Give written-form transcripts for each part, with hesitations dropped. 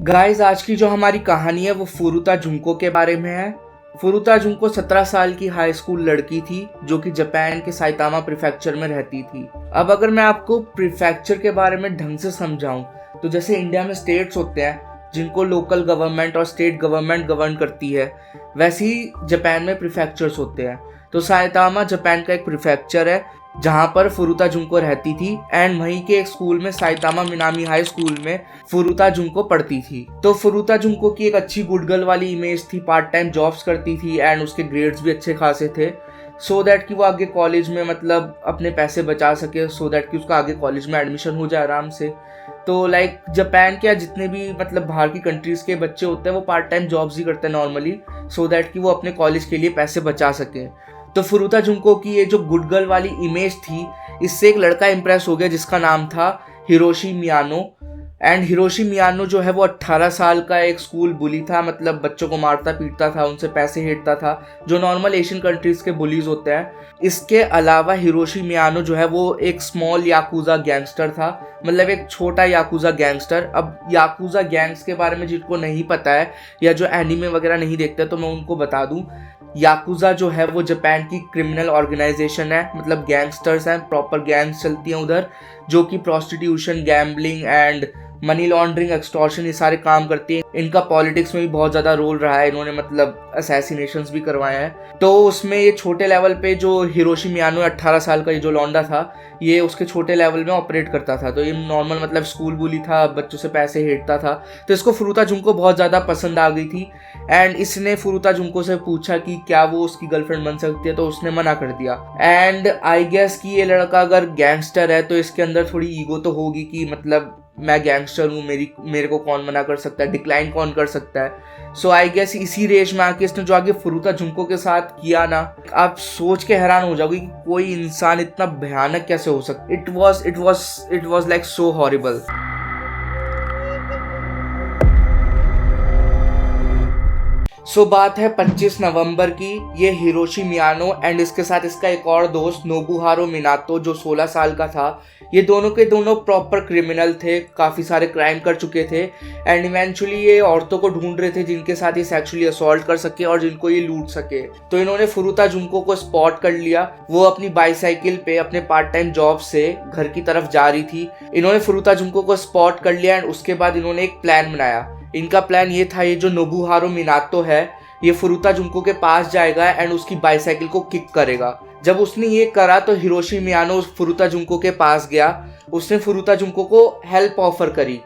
Guys, आज की जो हमारी कहानी है वो फुरुता जुंको के बारे में है। फुरुता जुंको 17 साल की हाई स्कूल लड़की थी जो कि जापान के साइतामा प्रीफेक्चर में रहती थी। अब अगर मैं आपको प्रीफेक्चर के बारे में ढंग से समझाऊं तो जैसे इंडिया में स्टेट्स होते हैं जिनको लोकल गवर्नमेंट और स्टेट गवर्नमेंट गवर्न करती है, वैसे ही जापान में प्रीफेक्चर्स होते हैं। तो साइतामा जापान का एक प्रीफेक्चर है जहाँ पर फुरुता जुंको रहती थी एंड वहीं के एक स्कूल में साइतामा मिनामी हाई स्कूल में फुरुता जुंको पढ़ती थी। तो फुरुता जुंको की एक अच्छी गुड गर्ल वाली इमेज थी, पार्ट टाइम जॉब्स करती थी एंड उसके ग्रेड्स भी अच्छे खासे थे सो दैट कि वो आगे कॉलेज में मतलब अपने पैसे बचा सके, सो दैट कि उसका आगे कॉलेज में एडमिशन हो जाए आराम से। तो लाइक जापान के जितने भी मतलब बाहर की कंट्रीज के बच्चे होते हैं वो पार्ट टाइम जॉब्स ही करते हैं नॉर्मली, सो दैट कि वो अपने कॉलेज के लिए पैसे बचा सके। तो फुरुता जुंको की ये जो गुड गर्ल वाली इमेज थी, इससे एक लड़का इंप्रेस हो गया जिसका नाम था हिरोशी मियानो। एंड हिरोशी मियानो जो है वो 18 साल का एक स्कूल बुली था, मतलब बच्चों को मारता पीटता था, उनसे पैसे हेटता था, जो नॉर्मल एशियन कंट्रीज के बुलीज होते हैं। इसके अलावा हिरोशी मियानो जो है वो एक स्मॉल याकुजा गैंगस्टर था, मतलब एक छोटा याकुजा गैंगस्टर। अब याकुजा गैंग्स के बारे में जिनको नहीं पता है या जो एनीमे वगैरह नहीं देखते तो मैं उनको बता दूं, याकुजा जो है वो जापान की क्रिमिनल ऑर्गेनाइजेशन है, मतलब गैंगस्टर्स हैं, प्रॉपर गैंग्स चलती हैं उधर जो कि prostitution, gambling and money laundering, extortion ये सारे काम करती है। इनका पॉलिटिक्स में भी बहुत ज़्यादा रोल रहा है, इन्होंने मतलब असैसिनेशंस भी करवाए हैं। तो उसमें ये छोटे लेवल पे जो हिरोशी मियानो 18 साल का ये जो लौंडा था, ये उसके छोटे लेवल में ऑपरेट करता था। तो ये नॉर्मल मतलब स्कूल बुली था, बच्चों से पैसे हेटता था। तो इसको फुरुता जुंको बहुत ज़्यादा पसंद आ गई थी एंड इसने फुरुता जुंको से पूछा कि क्या वो उसकी गर्लफ्रेंड बन सकती है, तो उसने मना कर दिया। एंड आई गेस कि ये लड़का अगर गैंगस्टर है तो इसके अंदर थोड़ी ईगो तो होगी कि मतलब मैं गैंगस्टर हूँ, मेरे को कौन मना कर सकता है, डिक्लाइन कौन कर सकता है। सो आई गेस इसी रेश में आके इसने जो आगे फुरुता जुंको के साथ किया ना, आप सोच के हैरान हो जाओगे कि कोई इंसान इतना भयानक कैसे हो सकता। It was like so horrible. So बात है 25 नवंबर की। ये हिरोशी मियानो एंड इसके साथ इसका एक और दोस्त नोबुहारो मिनातो जो 16 साल का था, ये दोनों के दोनों प्रॉपर क्रिमिनल थे, काफ़ी सारे क्राइम कर चुके थे एंड इवेंचुअली ये औरतों को ढूंढ रहे थे जिनके साथ ये सेक्सुअली असॉल्ट कर सके और जिनको ये लूट सके। तो इन्होंने फुरुता जुंको को स्पॉट कर लिया। वो अपनी बाईसाइकिल पे अपने पार्ट टाइम जॉब से घर की तरफ जा रही थी। इन्होंने फुरुता जुंको को स्पॉट कर लिया एंड उसके बाद इन्होंने एक प्लान बनाया। इनका प्लान ये था, ये जो नोबुहारो मिनातो है ये फुरुता जुंको के पास जाएगा एंड उसकी बाईसाइकिल को किक करेगा। जब उसने ये करा तो हिरोशी मियानो फुरुता जुंको के पास गया। उसने फुरुता जुंको को हेल्प ऑफर करी,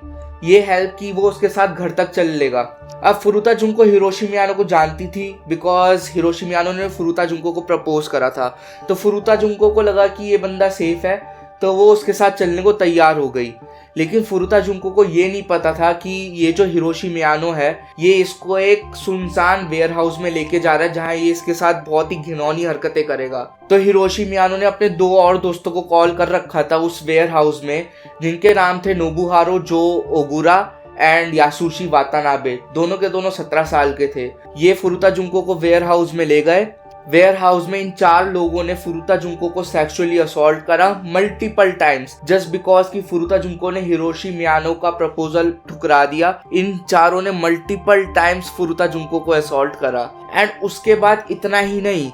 ये हेल्प की वो उसके साथ घर तक चल लेगा। अब फुरुता जुंको हिरोशी मियानो को जानती थी बिकॉज हिरोशी मियानो ने फुरुता जुंको को प्रपोज करा था। तो फुरुता जुंको को लगा कि ये बंदा सेफ है तो वो उसके साथ चलने को तैयार हो गई। लेकिन फुरुता जुंको को ये नहीं पता था कि ये जो हिरोशी मियानो है ये इसको एक सुनसान वेयर हाउस में लेके जा रहा है जहाँ ये इसके साथ बहुत ही घिनौनी हरकतें करेगा। तो हिरोशी मियानो ने अपने 2 और दोस्तों को कॉल कर रखा था उस वेयर हाउस में, जिनके नाम थे नोबुहारो जो ओगुरा एंड यासुशी वातानाबे। दोनों के दोनों 17 साल के थे। ये फुरुता जुंको को वेयर हाउस में ले गए। वेयर हाउस में इन 4 लोगों ने फुरुता जुंको को सेक्सुअली असॉल्ट करा मल्टीपल टाइम्स जस्ट बिकॉज कि फुरुता जुंको ने हिरोशी मियानो का प्रपोजल ठुकरा दिया। इन चारों ने मल्टीपल टाइम्स फुरुता जुंको को असॉल्ट करा एंड उसके बाद इतना ही नहीं,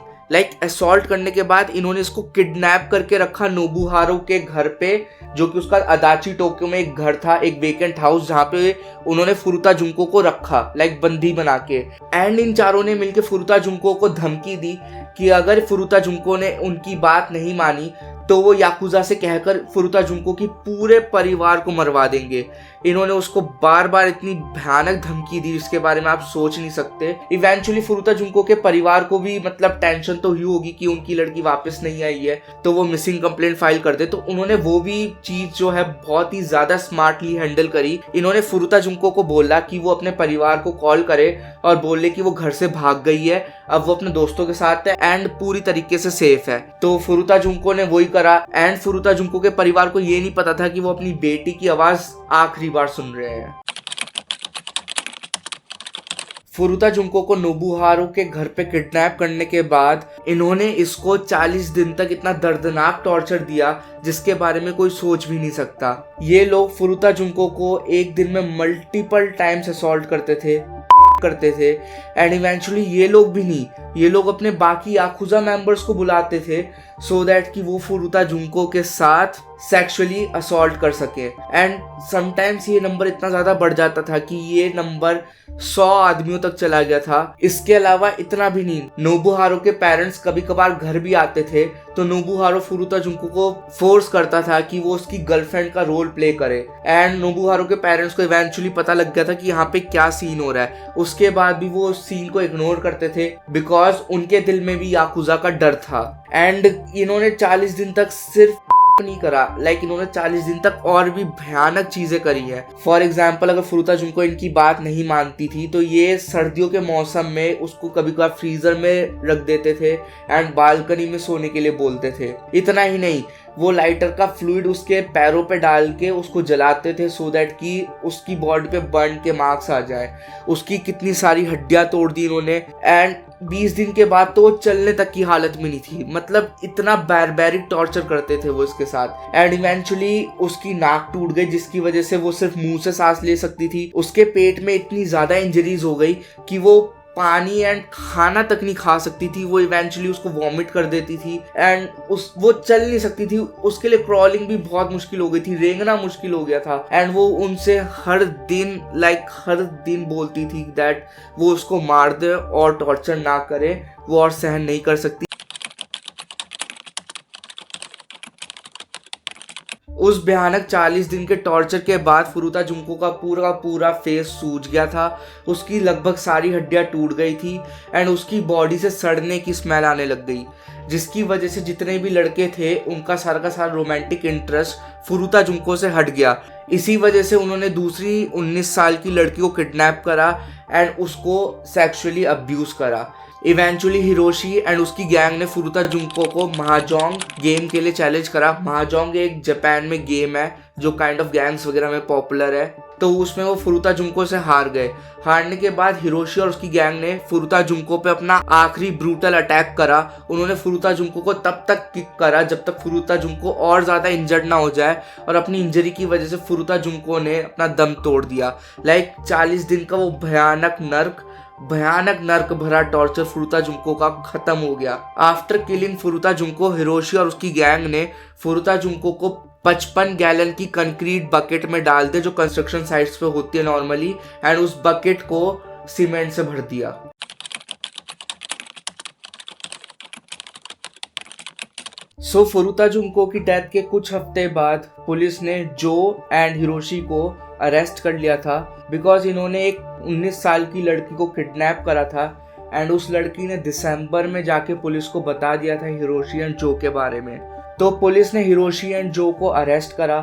असॉल्ट करने के बाद इन्होंने इसको किडनैप करके रखा नोबुहारो के घर पे, जो कि उसका अदाची टोक्यो में एक घर था, एक वेकेंट हाउस जहाँ पे उन्होंने फुरुता जुंको को रखा बंदी बना के। एंड इन चारों ने मिलकर फुरुता जुंको को धमकी दी कि अगर फुरुता जुंको ने उनकी बात नहीं मानी तो वो याकुजा से कहकर फुरुता जुंको की पूरे परिवार को मरवा देंगे। इन्होंने उसको बार बार इतनी भयानक धमकी दी जिसके बारे में आप सोच नहीं सकते। इवेंचुअली फुरुता जुंको के परिवार को भी मतलब टेंशन तो हुई होगी कि उनकी लड़की वापस नहीं आई है, तो वो मिसिंग कंप्लेंट फाइल कर दे। तो उन्होंने वो भी चीज जो है बहुत ही ज्यादा स्मार्टली हैंडल करी। इन्होंने फुरुता जुंको को बोला कि वो अपने परिवार को कॉल करे और बोले कि वो घर से भाग गई है, अब वो अपने दोस्तों के साथ है एंड पूरी तरीके से सेफ है। तो फुरुता जुंको ने वही करा एंड फुरुता जुंको के परिवार को ये नहीं पता था कि वो अपनी बेटी की आवाज आखिरी बार सुन रहे हैं। फुरुता जुंको को नोबुहारू के घर पे किडनैप करने के बाद इन्होंने इसको 40 दिन तक इतना दर्दनाक टॉर्चर दिया जिसके बारे में कोई सोच भी नहीं सकता। ये लोग फुरुता जुंको को एक दिन में मल्टीपल टाइम्स असॉल्ट करते थे एंड इवेंचुअली ये लोग अपने बाकी याकुजा मेंबर्स को बुलाते थे सो दैट कि वो फुरुता जुंको के साथ सेक्सुअली असॉल्ट कर सके। एंड समटाइम्स ये नंबर इतना ज़्यादा बढ़ जाता था कि ये नंबर 100 आदमियों तक चला गया था। इसके अलावा इतना भी नहीं, नोबुहारू के पेरेंट्स कभी कभार घर भी आते थे तो नोबुहारू फुरुता जुंको को फोर्स करता था कि वो उसकी गर्लफ्रेंड का रोल प्ले करे। एंड नोबुहारू के पेरेंट्स को इवेंचुअली पता लग गया था कि यहाँ पे क्या सीन हो रहा है। उसके बाद भी वो उस सीन को इग्नोर करते थे बिकॉज उनके दिल में भी याकुजा का डर था। एंड इन्होंने 40 दिन तक सिर्फ नहीं करा, इन्होंने 40 दिन तक और भी भयानक चीजें करी है। फॉर एग्जाम्पल, अगर फुरुता जुंको इनकी बात नहीं मानती थी तो ये सर्दियों के मौसम में उसको कभी कभार फ्रीजर में रख देते थे एंड बालकनी में सोने के लिए बोलते थे। इतना ही नहीं, वो लाइटर का फ्लूइड उसके पैरों पे डाल के उसको जलाते थे सो दैट कि उसकी बॉडी पे बर्न के मार्क्स आ जाए। उसकी कितनी सारी हड्डियां तोड़ दी इन्होंने एंड 20 दिन के बाद तो वो चलने तक की हालत में नहीं थी। मतलब इतना बैरबैरिक टॉर्चर करते थे वो इसके साथ। एंड इवेंचुअली उसकी नाक टूट गई जिसकी वजह से वो सिर्फ मुंह से सांस ले सकती थी। उसके पेट में इतनी ज्यादा इंजरीज हो गई कि वो पानी एंड खाना तक नहीं खा सकती थी। वो इवेंचुअली उसको वॉमिट कर देती थी एंड वो चल नहीं सकती थी। उसके लिए क्रॉलिंग भी बहुत मुश्किल हो गई थी, रेंगना मुश्किल हो गया था। एंड वो उनसे हर दिन बोलती थी दैट वो उसको मार दे और टॉर्चर ना करे, वो और सहन नहीं कर सकती। उस भयानक 40 दिन के टॉर्चर के बाद फुरुता जुंको का पूरा फेस सूज गया था। उसकी लगभग सारी हड्डियां टूट गई थी एंड उसकी बॉडी से सड़ने की स्मेल आने लग गई, जिसकी वजह से जितने भी लड़के थे उनका सारा का सारा रोमांटिक इंटरेस्ट फुरुता जुंको से हट गया। इसी वजह से उन्होंने दूसरी 19 साल की लड़की को किडनैप करा एंड उसको सेक्सुअली अब्यूज करा। इवेंचुअली हिरोशी एंड उसकी गैंग ने फुरुता जुंको को महाजोंग गेम के लिए चैलेंज करा। महाजोंग एक जापान में गेम है जो काइंड ऑफ गैंग्स वगैरह में पॉपुलर है। तो उसमें वो फुरुता जुंको से हार गए। हारने के बाद हिरोशी और उसकी गैंग ने फुरुता जुंको पे अपना आखिरी ब्रूटल अटैक करा। उन्होंने फुरुता जुंको को तब तक किक करा जब तक फुरुता जुंको और ज्यादा इंजर्ड ना हो जाए, और अपनी इंजरी की वजह से फुरुता जुंको ने अपना दम तोड़ दिया। 40 दिन का वो भयानक नर्क भरा टॉर्चर फुरुता जुंको का खत्म हो गया। आफ्टर किलिंग फुरुता जुंको, हिरोशी और उसकी गैंग ने फुरुता जुंको को 55 गैलन की कंक्रीट बकेट में डाल दिया जो कंस्ट्रक्शन साइट्स पे होती है नॉर्मली, एंड उस बकेट को सीमेंट से भर दिया। फुरुता जुंको की डेथ के कुछ हफ्ते बाद पुलिस ने जो एंड हिरोशी को अरेस्ट कर लिया था बिकॉज इन्होंने एक 19 साल की लड़की को किडनैप करा था एंड उस लड़की ने दिसंबर में जाके पुलिस को बता दिया था हिरोशी एंड जो के बारे में। तो पुलिस ने हिरोशी एंड जो को अरेस्ट करा।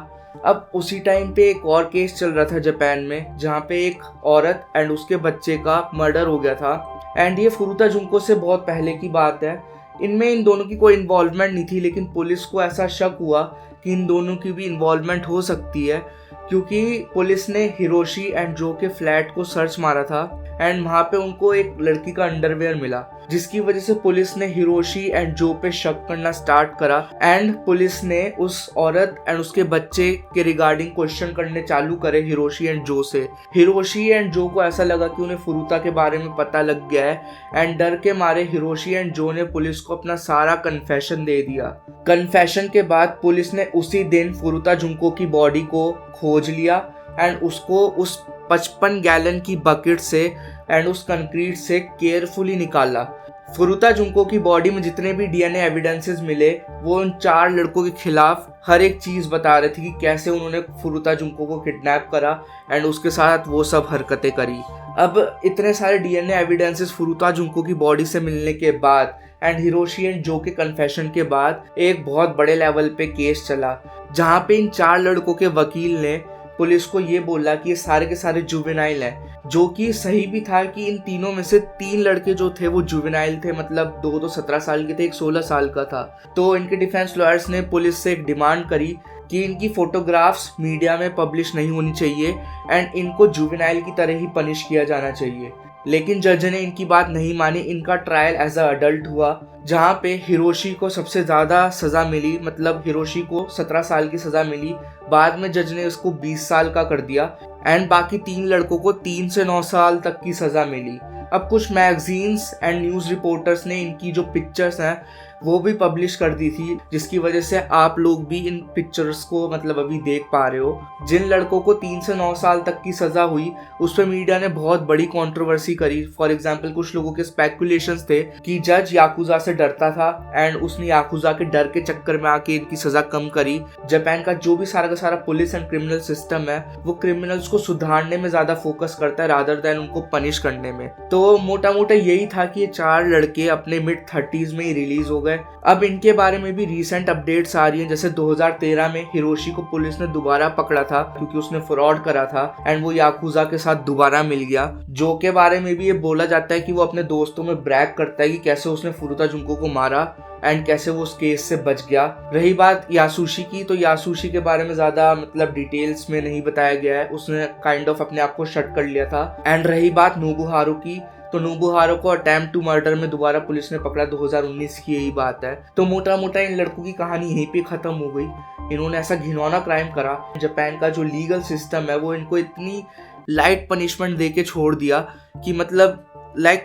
अब उसी टाइम पे एक और केस चल रहा था जापान में जहाँ पे एक औरत एंड उसके बच्चे का मर्डर हो गया था एंड ये फुरुता जुंको से बहुत पहले की बात है। इनमें इन दोनों की कोई इन्वॉल्वमेंट नहीं थी, लेकिन पुलिस को ऐसा शक हुआ कि इन दोनों की भी इन्वॉल्वमेंट हो सकती है क्योंकि पुलिस ने हिरोशी एंड जो के फ्लैट को सर्च मारा था एंड वहाँ पे उनको एक लड़की का अंडरवेयर मिला, जिसकी वजह से पुलिस ने हिरोशी एंड जो पे शक करना स्टार्ट करा एंड पुलिस ने उस औरत एंड उसके बच्चे के रिगार्डिंग क्वेश्चन करने चालू करे हिरोशी एंड जो से। हिरोशी एंड जो को ऐसा लगा कि उन्हें फुरुता के बारे में पता लग गया है एंड डर के मारे हिरोशी एंड जो ने पुलिस को अपना सारा कन्फेशन दे दिया। कन्फेशन के बाद पुलिस ने उसी दिन फुरुता जुंको की बॉडी को खोज लिया एंड उसको उस 55 गैलन की बकेट से एंड उस कंक्रीट से केयरफुली निकाला। फुरुता जुंको की बॉडी में जितने भी डीएनए एविडेंसेस मिले वो उन 4 लड़कों के खिलाफ हर एक चीज बता रहे थे कि कैसे उन्होंने फुरुता जुंको को किडनैप करा एंड उसके साथ वो सब हरकतें करी। अब इतने सारे डीएनए एविडेंसेस फुरुता जुंको की बॉडी से मिलने के बाद एंड हिरोशी एंड जो के कन्फेशन के बाद एक बहुत बड़े लेवल पे केस चला जहाँ पे इन 4 लड़कों के वकील ने पुलिस को ये बोला कि ये सारे के सारे जुवेनाइल हैं, जो कि सही भी था कि इन तीनों में से 3 लड़के जो थे वो जुवेनाइल थे, मतलब 2 तो 17 साल के थे, एक 16 साल का था। तो इनके डिफेंस लॉयर्स ने पुलिस से एक डिमांड करी कि इनकी फोटोग्राफ्स मीडिया में पब्लिश नहीं होनी चाहिए एंड इनको जुवेनाइल की तरह ही पनिश किया जाना चाहिए। लेकिन जज ने इनकी बात नहीं मानी। इनका ट्रायल एज अ अडल्ट हुआ, जहाँ पे हिरोशी को सबसे ज़्यादा सज़ा मिली, मतलब हिरोशी को 17 साल की सज़ा मिली। बाद में जज ने उसको 20 साल का कर दिया एंड बाकी 3 लड़कों को 3 से 9 साल तक की सज़ा मिली। अब कुछ मैगजीन्स एंड न्यूज़ रिपोर्टर्स ने इनकी जो पिक्चर्स हैं वो भी पब्लिश कर दी थी, जिसकी वजह से आप लोग भी इन पिक्चर्स को मतलब अभी देख पा रहे हो। जिन लड़कों को 3 से 9 साल तक की सज़ा हुई उस पर मीडिया ने बहुत बड़ी कंट्रोवर्सी करी। फॉर एग्जांपल कुछ लोगों के स्पेकुलेशंस थे कि जज याकुजा से डरता था एंड उसने याकुजा के डर के चक्कर में आके इनकी सज़ा कम करी। जापान का जो भी सारा का सारा पुलिस एंड क्रिमिनल सिस्टम है वो क्रिमिनल्स को सुधारने में ज़्यादा फोकस करता है रादर देन उनको पनिश करने में। तो मोटा मोटा यही था कि ये 4 लड़के अपने मिड 30s में ही रिलीज हो गए। अब इनके बारे में भी रीसेंट अपडेट्स आ रही हैं, जैसे 2013 में हिरोशी को पुलिस ने दोबारा पकड़ा था क्योंकि उसने फ्रॉड करा था एंड वो याकुजा के साथ दोबारा मिल गया। जो के बारे में भी ये बोला जाता है कि वो अपने दोस्तों में ब्रैग करता है कि कैसे उसने फुरुता जुंको को मारा एंड कैसे वो उस केस से बच गया। रही बात यासुशी की, तो यासुशी के बारे में ज्यादा मतलब डिटेल्स में नहीं बताया गया है, उसने काइंड ऑफ अपने आप को शट कर लिया था। एंड रही बात नोबुहारू की, तो नोबुहारू को अटेम्प्ट टू मर्डर में दोबारा पुलिस ने पकड़ा, 2019 की यही बात है। तो मोटा मोटा इन लड़कों की कहानी यहीं पे खत्म हो गई। इन्होंने ऐसा घिनौना क्राइम करा, जापान का जो लीगल सिस्टम है वो इनको इतनी लाइट पनिशमेंट दे के छोड़ दिया कि मतलब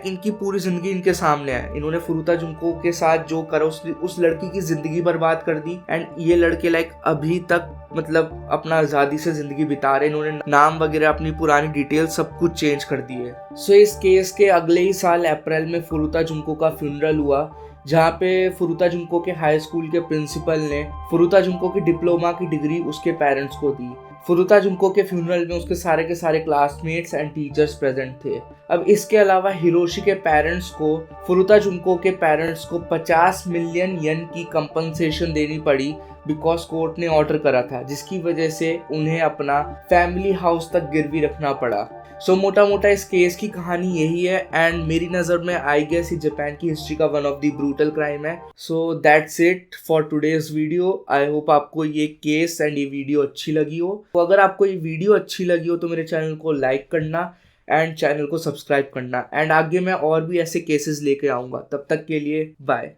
इनकी पूरी जिंदगी इनके सामने है। इन्होंने फुरुता जुंको के साथ जो करा उस लड़की की जिंदगी बर्बाद कर दी एंड ये लड़के अभी तक मतलब अपना आज़ादी से जिंदगी बिता रहे। इन्होंने नाम वगैरह अपनी पुरानी डिटेल सब कुछ चेंज कर दी है। सो इस केस के अगले ही साल अप्रैल में फुरुता जुंको का फ्यूनरल हुआ, जहाँ पे फुरुता जुंको के हाई स्कूल के प्रिंसिपल ने फुरुता जुंको की डिप्लोमा की डिग्री उसके पेरेंट्स को दी। फुरुता जुंको के फ्यूनरल में उसके सारे के सारे क्लासमेट्स एंड टीचर्स प्रेजेंट थे। अब इसके अलावा हिरोशी के पेरेंट्स को फुरुता जुंको के पेरेंट्स को 50 मिलियन येन की कंपनसेशन देनी पड़ी बिकॉज कोर्ट ने ऑर्डर करा था, जिसकी वजह से उन्हें अपना फैमिली हाउस तक गिरवी रखना पड़ा। सो मोटा मोटा इस केस की कहानी यही है एंड मेरी नज़र में आई गेस जापान की हिस्ट्री का one of the brutal crime है। So that's it for today's video. I hope आपको ये केस एंड ये वीडियो अच्छी लगी हो। तो अगर आपको ये वीडियो अच्छी लगी हो तो मेरे चैनल को लाइक करना एंड चैनल को सब्सक्राइब करना एंड आगे मैं और भी ऐसे केसेस लेके आऊँगा। तब तक के लिए बाय।